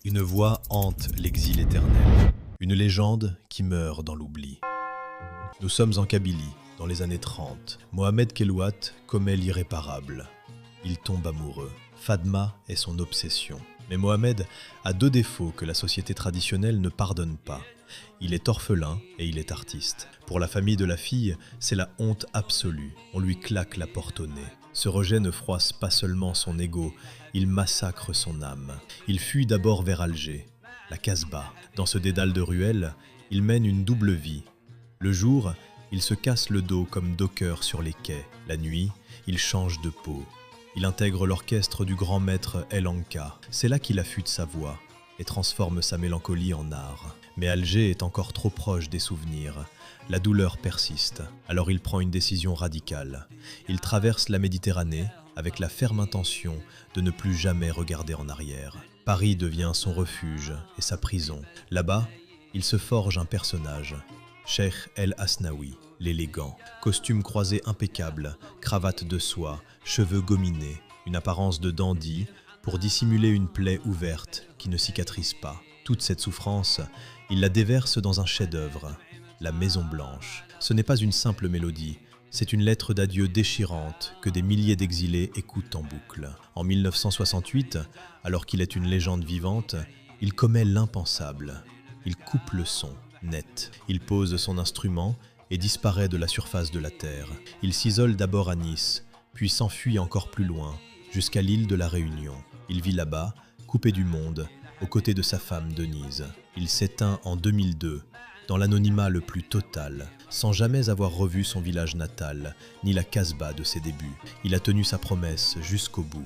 Une voix hante l'exil éternel, une légende qui meurt dans l'oubli. Nous sommes en Kabylie, dans les années 30. Mohamed Kelouat commet l'irréparable. Il tombe amoureux. Fadma est son obsession. Mais Mohamed a deux défauts que la société traditionnelle ne pardonne pas. Il est orphelin et il est artiste. Pour la famille de la fille, c'est la honte absolue. On lui claque la porte au nez. Ce rejet ne froisse pas seulement son ego, il massacre son âme. Il fuit d'abord vers Alger, la Casbah. Dans ce dédale de ruelles, il mène une double vie. Le jour, il se casse le dos comme docker sur les quais. La nuit, il change de peau. Il intègre l'orchestre du grand maître El Anka. C'est là qu'il affûte sa voix et transforme sa mélancolie en art. Mais Alger est encore trop proche des souvenirs. La douleur persiste, alors il prend une décision radicale. Il traverse la Méditerranée avec la ferme intention de ne plus jamais regarder en arrière. Paris devient son refuge et sa prison. Là-bas, il se forge un personnage, Cheikh El Hasnaoui, l'élégant. Costume croisé impeccable, cravate de soie, cheveux gominés, une apparence de dandy pour dissimuler une plaie ouverte qui ne cicatrise pas. Toute cette souffrance, il la déverse dans un chef-d'œuvre, La Maison Blanche. Ce n'est pas une simple mélodie, c'est une lettre d'adieu déchirante que des milliers d'exilés écoutent en boucle. En 1968, alors qu'il est une légende vivante, il commet l'impensable. Il coupe le son, net. Il pose son instrument et disparaît de la surface de la terre. Il s'isole d'abord à Nice, puis s'enfuit encore plus loin, jusqu'à l'île de la Réunion. Il vit là-bas, coupé du monde, aux côtés de sa femme Denise. Il s'éteint en 2002, dans l'anonymat le plus total, sans jamais avoir revu son village natal, ni la Casbah de ses débuts. Il a tenu sa promesse jusqu'au bout.